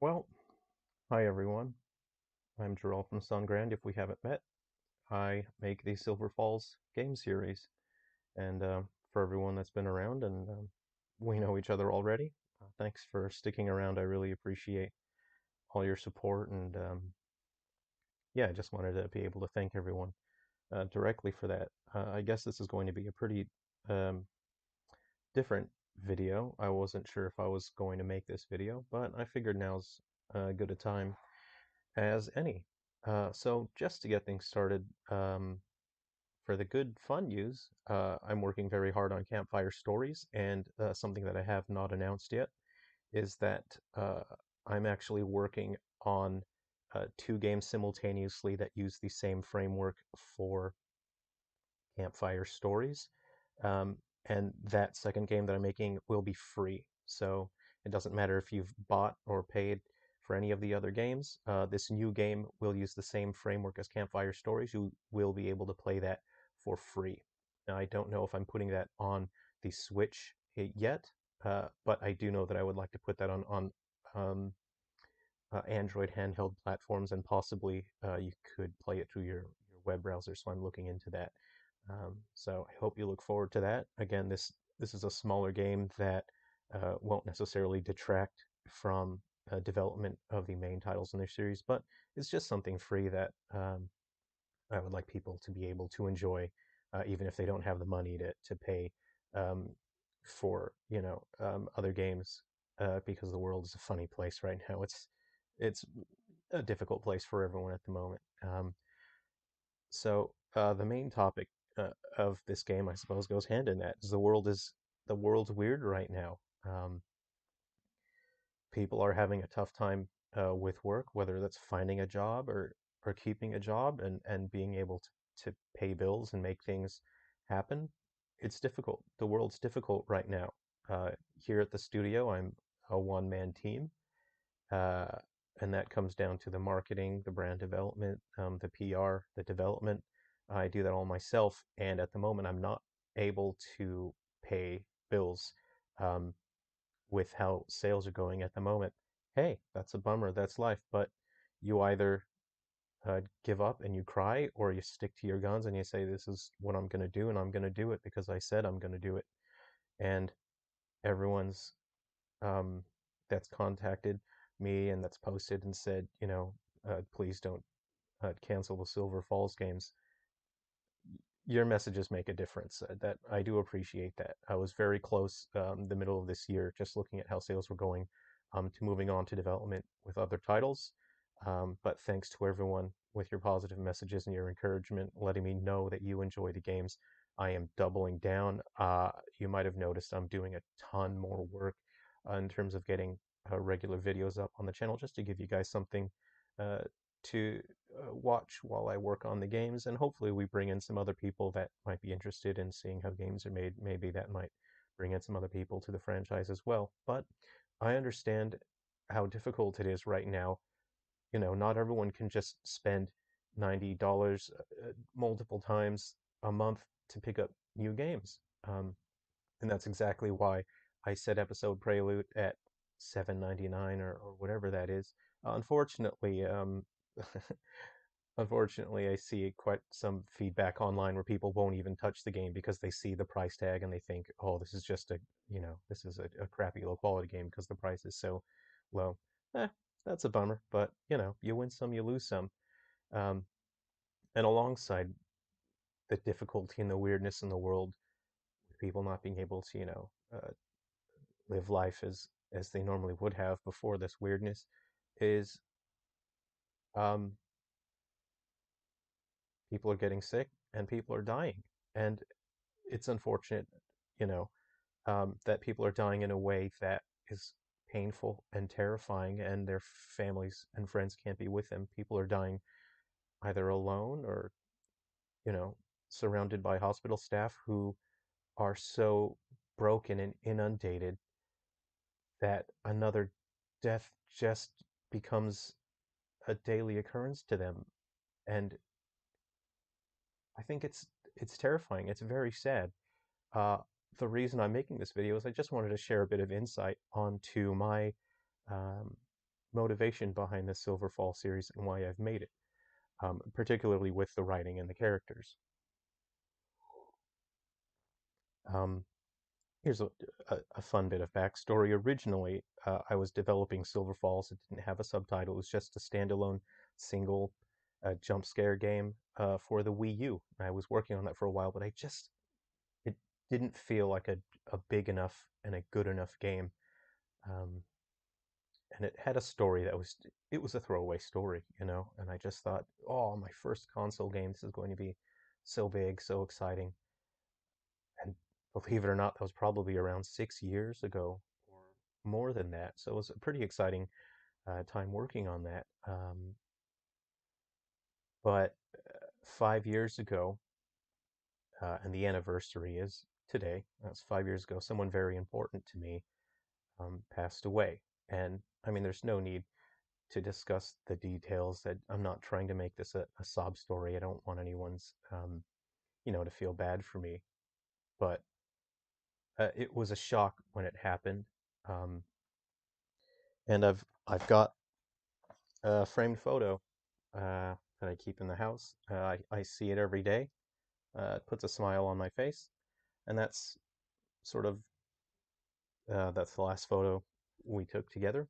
Well, hi everyone. I'm Gerald from Sungrand. If we haven't met, I make the Silver Falls game series. And for everyone that's been around and we know each other already, thanks for sticking around. I really appreciate all your support. And yeah, I just wanted to be able to thank everyone directly for that. I guess this is going to be a pretty um, different video. I wasn't sure if I was going to make this video, but I figured now's good a time as any. So just to get things started, for the good fun use, I'm working very hard on Campfire Stories, and something that I have not announced yet is that I'm actually working on two games simultaneously that use the same framework for Campfire Stories. Um, and that second game that I'm making will be free. So it doesn't matter if you've bought or paid for any of the other games. This new game will use the same framework as Campfire Stories. You will be able to play that for free. Now, I don't know if I'm putting that on the Switch yet, but I do know that I would like to put that on um, Android handheld platforms, and possibly you could play it through your web browser. So I'm looking into that. So I hope you look forward to that. Again, this is a smaller game that won't necessarily detract from development of the main titles in their series, but it's just something free that I would like people to be able to enjoy, even if they don't have the money to pay um, for other games, because the world is a funny place right now. It's a difficult place for everyone at the moment. So the main topic of this game, I suppose, goes hand in that. Is the world's weird right now. People are having a tough time with work, whether that's finding a job or keeping a job and being able to pay bills and make things happen. It's difficult. The world's difficult right now. Uh, Here at the studio, I'm a one-man team, uh, and that comes down to the marketing, the brand development, the PR, the development. I do that all myself, and at the moment, I'm not able to pay bills. Um, with how sales are going at the moment. Hey, that's a bummer. That's life. But you either give up and you cry, or you stick to your guns and you say, "This is what I'm going to do, and I'm going to do it because I said I'm going to do it." And everyone's that's contacted me and that's posted and said, please don't cancel the Silver Falls games. Your messages make a difference. That I do appreciate that. I was very close the middle of this year, just looking at how sales were going, to moving on to development with other titles. But thanks to everyone with your positive messages and your encouragement, letting me know that you enjoy the games. I am doubling down. You might have noticed I'm doing a ton more work in terms of getting regular videos up on the channel, just to give you guys something uh, to watch while I work on the games, and hopefully we bring in some other people that might be interested in seeing how games are made. Maybe that might bring in some other people to the franchise as well. But I understand how difficult it is right now. Not everyone can just spend $90 multiple times a month to pick up new games. And that's exactly why I set Episode Prelude at 7.99 or whatever that is. Unfortunately, unfortunately, I see quite some feedback online where people won't even touch the game because they see the price tag and they think, oh, this is just this is a crappy low quality game because the price is so low. Eh, that's a bummer, but you win some, you lose some. Um, and alongside the difficulty and the weirdness in the world, with people not being able to, live life as they normally would have before this weirdness, is um, people are getting sick and people are dying, and it's unfortunate, you know, that people are dying in a way that is painful and terrifying, and their families and friends can't be with them. People are dying either alone or, you know, surrounded by hospital staff who are so broken and inundated that another death just becomes a daily occurrence to them. And I think it's terrifying. It's very sad. Uh, the reason I'm making this video is I just wanted to share a bit of insight onto um, motivation behind the Silver Fall series and why I've made it, particularly with the writing and the characters. Um, Here's a fun bit of backstory. Originally, I was developing Silver Falls. It didn't have a subtitle. It was just a standalone single jump scare game for the Wii U. I was working on that for a while, but it didn't feel like a big enough and a good enough game. Um, and it had a story it was a throwaway story, you know. And I just thought, oh, my first console game. This is going to be so big, so exciting. And believe it or not, that was probably around 6 years ago or more than that. So it was a pretty exciting time working on that. But 5 years ago, and the anniversary is today, that's 5 years ago, someone very important to me passed away. And I mean, there's no need to discuss the details. That I'm not trying to make this a sob story. I don't want anyone's, to feel bad for me. But it was a shock when it happened. Um, and I've got a framed photo that I keep in the house. I see it every day. It puts a smile on my face, and sort of that's the last photo we took together.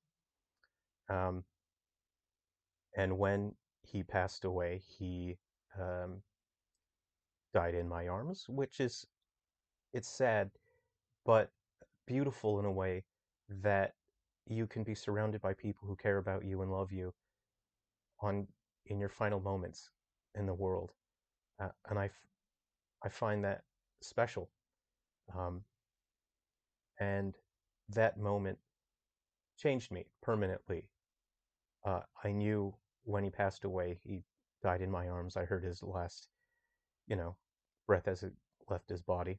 Um, and when he passed away, he um, died in my arms, which is it's sad, but beautiful in a way that you can be surrounded by people who care about you and love you on in your final moments in the world. And I find that special. Um, and that moment changed me permanently. I knew when he passed away, he died in my arms. I heard his last, you know, breath as it left his body.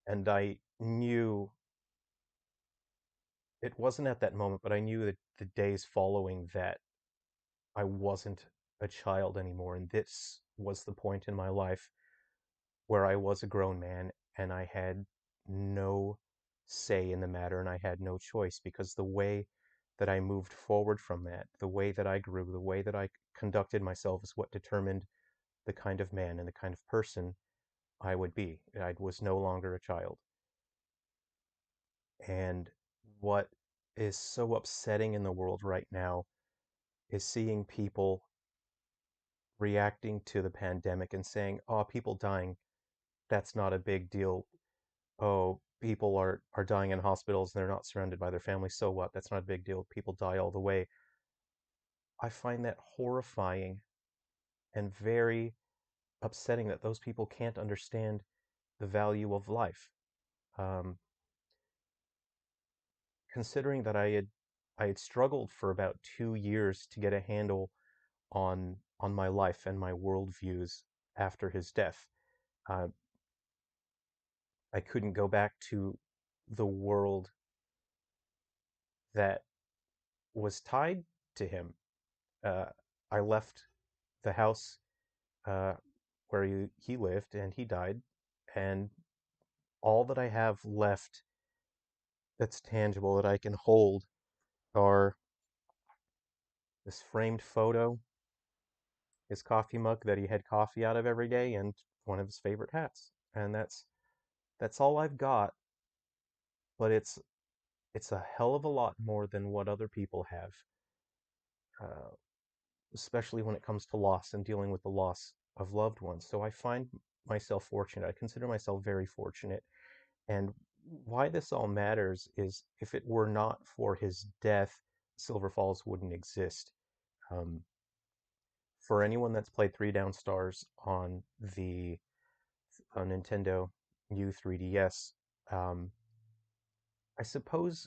And I knew it wasn't at that moment, but I knew that the days following that I wasn't a child anymore. And this was the point in my life where I was a grown man and I had no say in the matter and I had no choice because the way that I moved forward from that, the way that I grew, the way that I conducted myself is what determined the kind of man and the kind of person I would be. I was no longer a child. And what is so upsetting in the world right now is seeing people reacting to the pandemic and saying, oh, people dying, that's not a big deal. Oh, people are dying in hospitals and they're not surrounded by their family. So what? That's not a big deal. People die all the way. I find that horrifying and very upsetting that those people can't understand the value of life. Um, Considering that I had struggled for about 2 years to get a handle on my life and my worldviews after his death. Uh, I couldn't go back to the world that was tied to him. Uh, I left the house uh, where he lived and he died, and all that I have left that's tangible that I can hold are this framed photo, his coffee mug that he had coffee out of every day, and one of his favorite hats. And that's all I've got, but it's a hell of a lot more than what other people have, uh, especially when it comes to loss and dealing with the loss of loved ones. So I find myself fortunate. I consider myself very fortunate. And why this all matters is if it were not for his death, Silver Falls wouldn't exist. Um, for anyone that's played Three Down Stars on the Nintendo U 3DS, um, I suppose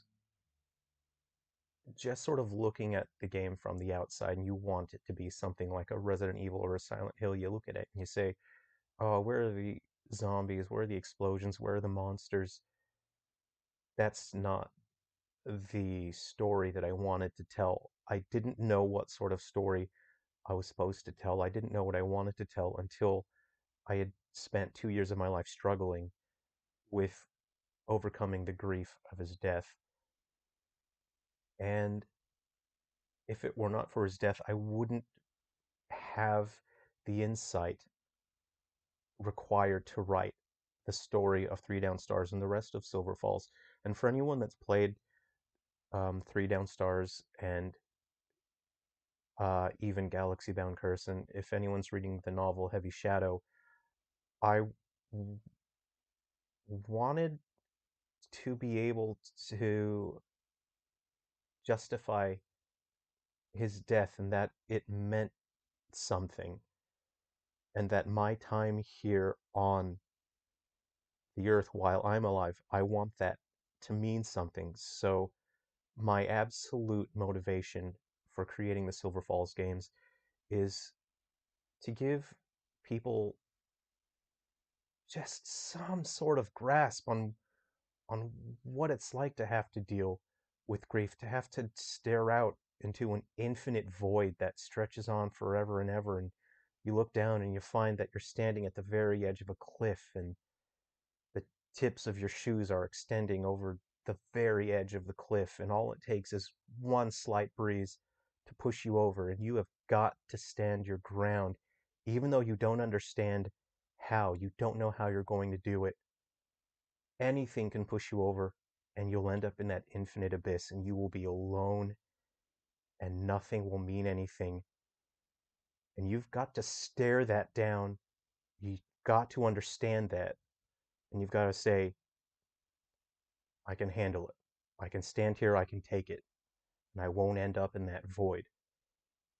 just sort of looking at the game from the outside and you want it to be something like a Resident Evil or a Silent Hill, you look at it and you say, oh, where are the zombies? Where are the explosions? Where are the monsters? That's not the story that I wanted to tell. I didn't know what sort of story I was supposed to tell. I didn't know what I wanted to tell until I had spent 2 years of my life struggling with overcoming the grief of his death. And if it were not for his death, I wouldn't have the insight required to write the story of Three Down Stars and the rest of Silver Falls. And for anyone that's played Three Down Stars and even Galaxy Bound Curse, and if anyone's reading the novel Heavy Shadow, I w- wanted to be able to justify his death and that it meant something, and that my time here on the earth while I'm alive, I want that to mean something. So my absolute motivation for creating the Silver Falls games is to give people just some sort of grasp on what it's like to have to deal with grief, to have to stare out into an infinite void that stretches on forever and ever, and you look down and you find that you're standing at the very edge of a cliff, and the tips of your shoes are extending over the very edge of the cliff, and all it takes is one slight breeze to push you over, and you have got to stand your ground, even though you don't understand how, you don't know how you're going to do it. Anything can push you over, and you'll end up in that infinite abyss, and you will be alone, and nothing will mean anything. And you've got to stare that down. You've got to understand that, and you've got to say, I can handle it. I can stand here, I can take it, and I won't end up in that void.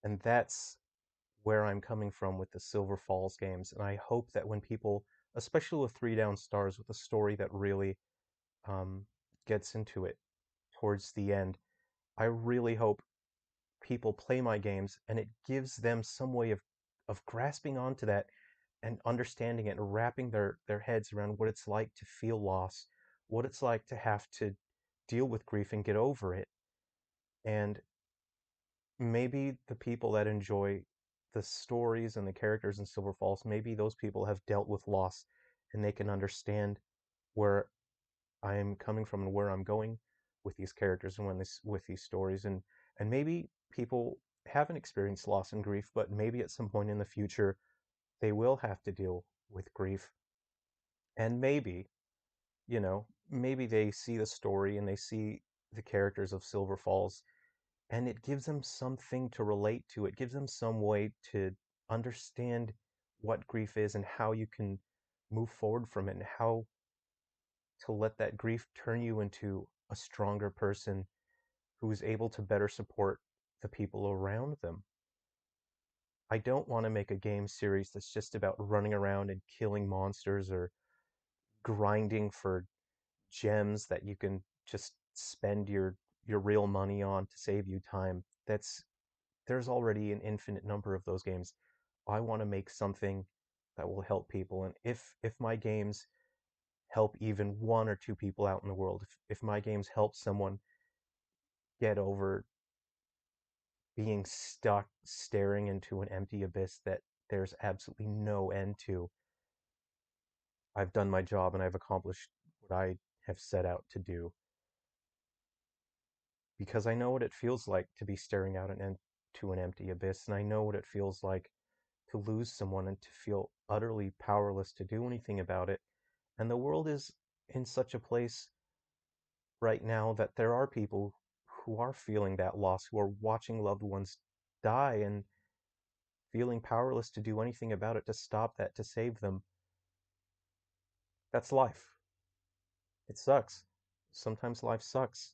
And that's where I'm coming from with the Silver Falls games. And I hope that when people, especially with Three Down Stars, with a story that really um, gets into it towards the end, I really hope people play my games and it gives them some way of grasping onto that and understanding it and wrapping their heads around what it's like to feel loss, what it's like to have to deal with grief and get over it. And maybe the people that enjoy the stories and the characters in Silver Falls, maybe those people have dealt with loss and they can understand where I'm coming from and where I'm going with these characters and with these stories, and maybe people haven't experienced loss and grief, but maybe at some point in the future they will have to deal with grief, and maybe they see the story and they see the characters of Silver Falls, and it gives them something to relate to. It gives them some way to understand what grief is and how you can move forward from it and how to let that grief turn you into a stronger person who's able to better support the people around them. I don't want to make a game series that's just about running around and killing monsters or grinding for gems that you can just spend your real money on to save you time. There's already an infinite number of those games. I want to make something that will help people, and if my games help even one or two people out in the world, if my games help someone get over being stuck staring into an empty abyss that there's absolutely no end to, I've done my job and I've accomplished what I have set out to do. Because I know what it feels like to be staring out to an empty abyss, and I know what it feels like to lose someone and to feel utterly powerless to do anything about it. And the world is in such a place right now that there are people who are feeling that loss, who are watching loved ones die and feeling powerless to do anything about it, to stop that, to save them. That's life. It sucks. Sometimes life sucks.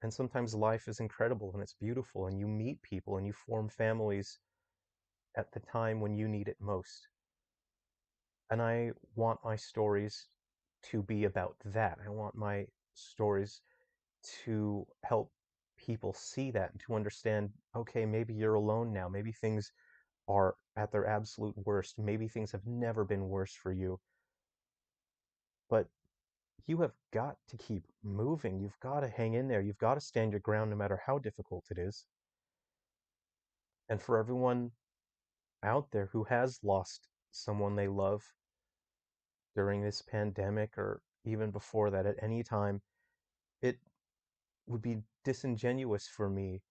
And sometimes life is incredible and it's beautiful, and you meet people and you form families at the time when you need it most. And I want my stories to be about that. I want my stories to help people see that and to understand, okay, maybe you're alone now. Maybe things are at their absolute worst. Maybe things have never been worse for you. But you have got to keep moving. You've got to hang in there. You've got to stand your ground no matter how difficult it is. And for everyone out there who has lost someone they love during this pandemic or even before that at any time, it would be disingenuous for me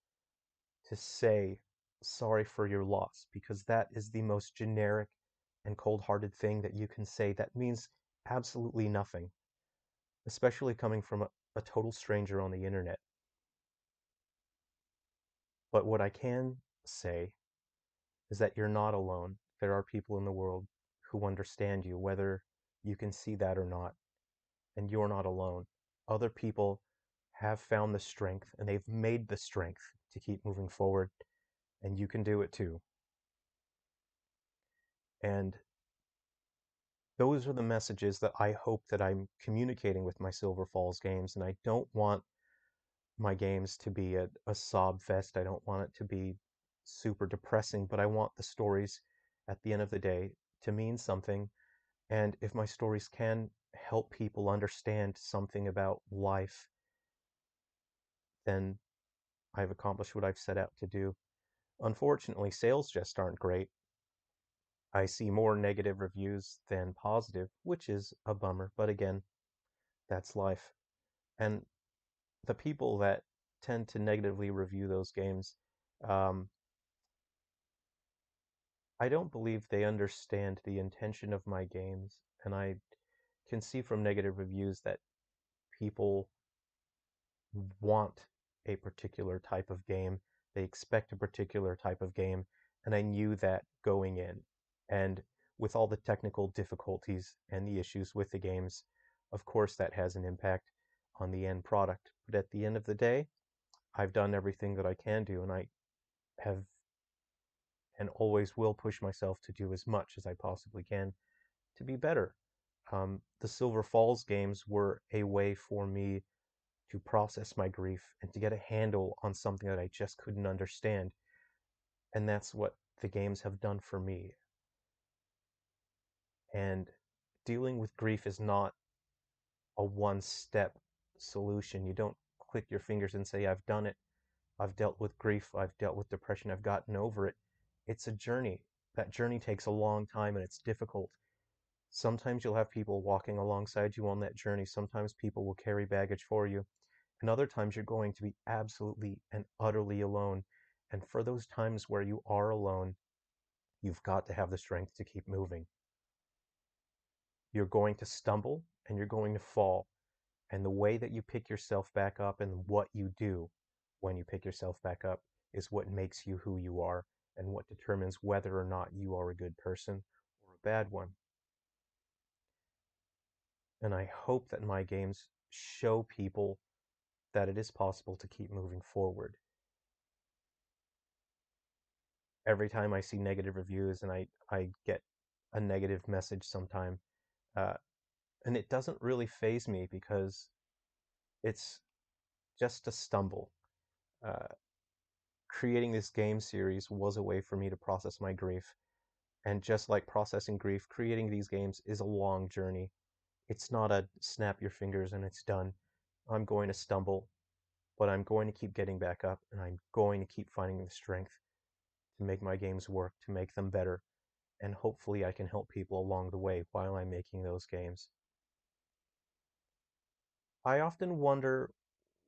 to say sorry for your loss because that is the most generic and cold-hearted thing that you can say that means absolutely nothing, especially coming from a total stranger on the internet. But what I can say is that you're not alone. There are people in the world who understand you, whether you can see that or not, and you're not alone. Other people have found the strength and they've made the strength to keep moving forward, and you can do it too. And those are the messages that I hope that I'm communicating with my Silver Falls games, and I don't want my games to be a sob fest. I don't want it to be super depressing, but I want the stories at the end of the day to mean something. And if my stories can help people understand something about life, then I've accomplished what I've set out to do. Unfortunately, sales just aren't great. I see more negative reviews than positive, which is a bummer. But again, that's life. And the people that tend to negatively review those games, um, I don't believe they understand the intention of my games. And I can see from negative reviews that people want a particular type of game. They expect a particular type of game. And I knew that going in. And with all the technical difficulties and the issues with the games, of course, that has an impact on the end product. But at the end of the day, I've done everything that I can do, and I have and always will push myself to do as much as I possibly can to be better. The Silver Falls games were a way for me to process my grief and to get a handle on something that I just couldn't understand. And that's what the games have done for me. And dealing with grief is not a one-step solution. You don't click your fingers and say, I've done it. I've dealt with grief. I've dealt with depression. I've gotten over it. It's a journey. That journey takes a long time and it's difficult. Sometimes you'll have people walking alongside you on that journey. Sometimes people will carry baggage for you. And other times you're going to be absolutely and utterly alone. And for those times where you are alone, you've got to have the strength to keep moving. You're going to stumble and you're going to fall. And the way that you pick yourself back up and what you do when you pick yourself back up is what makes you who you are and what determines whether or not you are a good person or a bad one. And I hope that my games show people that it is possible to keep moving forward. Every time I see negative reviews and I get a negative message sometime, uh, and it doesn't really faze me because it's just a stumble. Uh, Creating this game series was a way for me to process my grief. And just like processing grief, creating these games is a long journey. It's not a snap your fingers and it's done. I'm going to stumble, but I'm going to keep getting back up and I'm going to keep finding the strength to make my games work, to make them better. And hopefully I can help people along the way while I'm making those games. I often wonder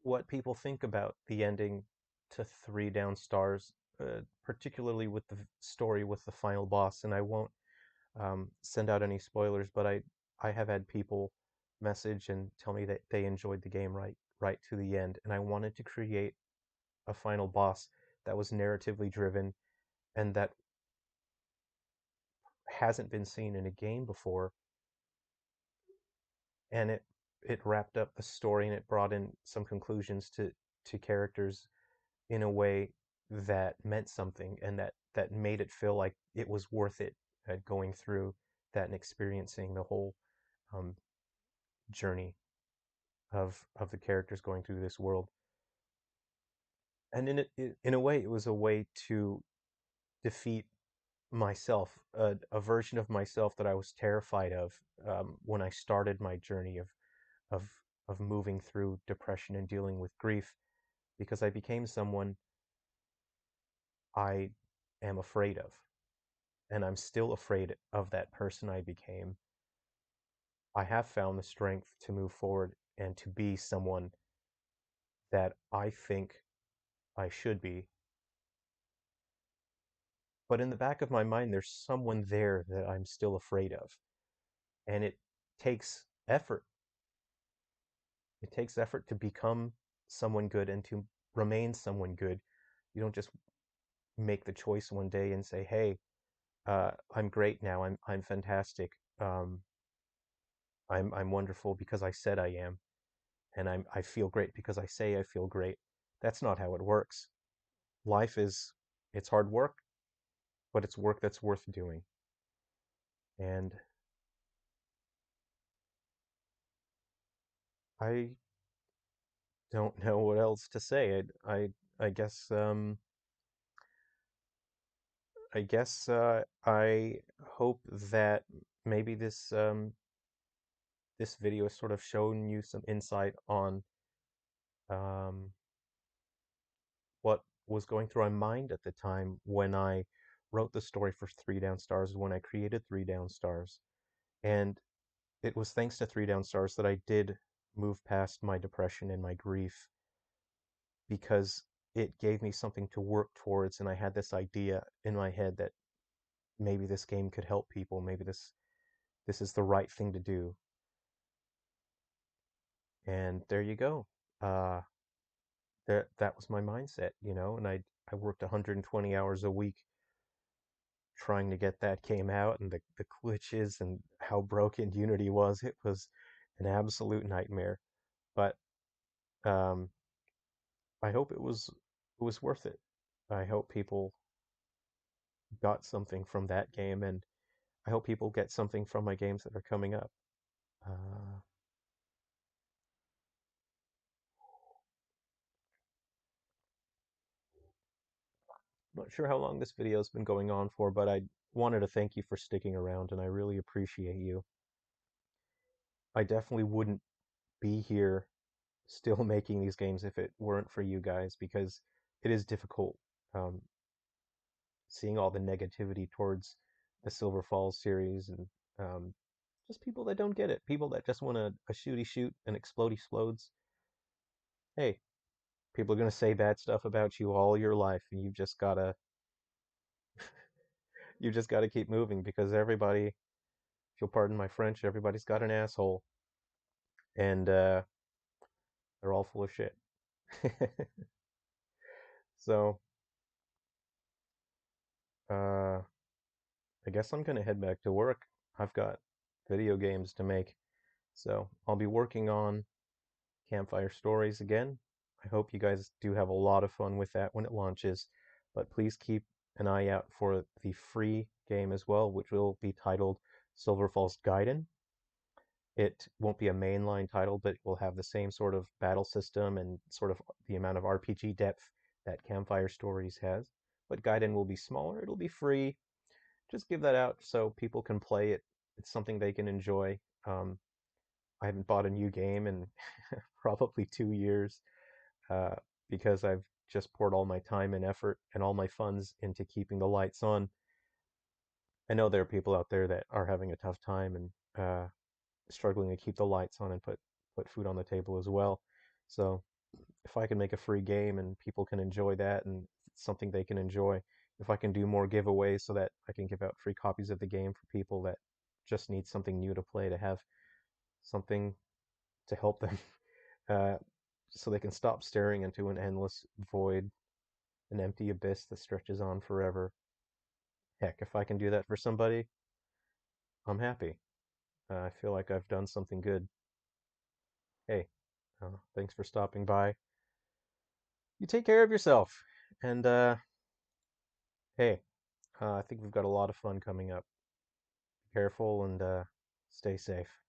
what people think about the ending to Three Down Stars, particularly with the story with the final boss. And I won't send out any spoilers, but I have had people message and tell me that they enjoyed the game right to the end. And I wanted to create a final boss that was narratively driven and that hasn't been seen in a game before. And it wrapped up the story and it brought in some conclusions to characters in a way that meant something and that made it feel like it was worth it going through that and experiencing the whole um, journey of the characters going through this world. And in a way, it was a way to defeat myself, a version of myself that I was terrified of when I started my journey of of moving through depression and dealing with grief, because I became someone I am afraid of, and I'm still afraid of that person I became. I have found the strength to move forward and to be someone that I think I should be, but in the back of my mind, there's someone there that I'm still afraid of. And it takes effort. It takes effort to become someone good and to remain someone good. You don't just make the choice one day and say, "Hey, I'm great now. I'm fantastic. Um, I'm wonderful because I said I am, and I feel great because I say I feel great." That's not how it works. Life is it's hard work, but it's work that's worth doing. And I don't know what else to say. I guess I hope that maybe this video has sort of shown you some insight on um, what was going through my mind at the time when I wrote the story for Three Down Stars, when I created Three Down Stars. And it was thanks to Three Down Stars that I did move past my depression and my grief because it gave me something to work towards, and I had this idea in my head that maybe this game could help people, maybe this is the right thing to do. And there you go. Uh, that was my mindset, and I worked 120 hours a week trying to get that game out, and the glitches and how broken Unity was. It was an absolute nightmare. But um, I hope it was worth it. I hope people got something from that game, and I hope people get something from my games that are coming up. I'm not sure how long this video's been going on for, but I wanted to thank you for sticking around, and I really appreciate you. I definitely wouldn't be here still making these games if it weren't for you guys, because it is difficult um, seeing all the negativity towards the Silver Falls series, and um, just people that don't get it, people that just want a shooty shoot and explode explodes. Hey, people are gonna say bad stuff about you all your life, and you just gotta keep moving, because everybody, if you'll pardon my French, everybody's got an asshole, and they're all full of shit. So, uh, I guess I'm gonna head back to work. I've got video games to make, so I'll be working on Campfire Stories again. I hope you guys do have a lot of fun with that when it launches, but please keep an eye out for the free game as well, which will be titled Silver Falls Gaiden. It won't be a mainline title, but it will have the same sort of battle system and sort of the amount of RPG depth that Campfire Stories has. But Gaiden will be smaller, it'll be free. Just give that out so people can play it. It's something they can enjoy. Um, I haven't bought a new game in probably 2 years uh, because I've just poured all my time and effort and all my funds into keeping the lights on. I know there are people out there that are having a tough time and struggling to keep the lights on and put food on the table as well. So if I can make a free game and people can enjoy that, and it's something they can enjoy, if I can do more giveaways so that I can give out free copies of the game for people that just need something new to play, to have something to help them, uh, so they can stop staring into an endless void, an empty abyss that stretches on forever. Heck, if I can do that for somebody, I'm happy. I feel like I've done something good. Hey, thanks for stopping by. You take care of yourself. And hey, I think we've got a lot of fun coming up. Be careful and stay safe.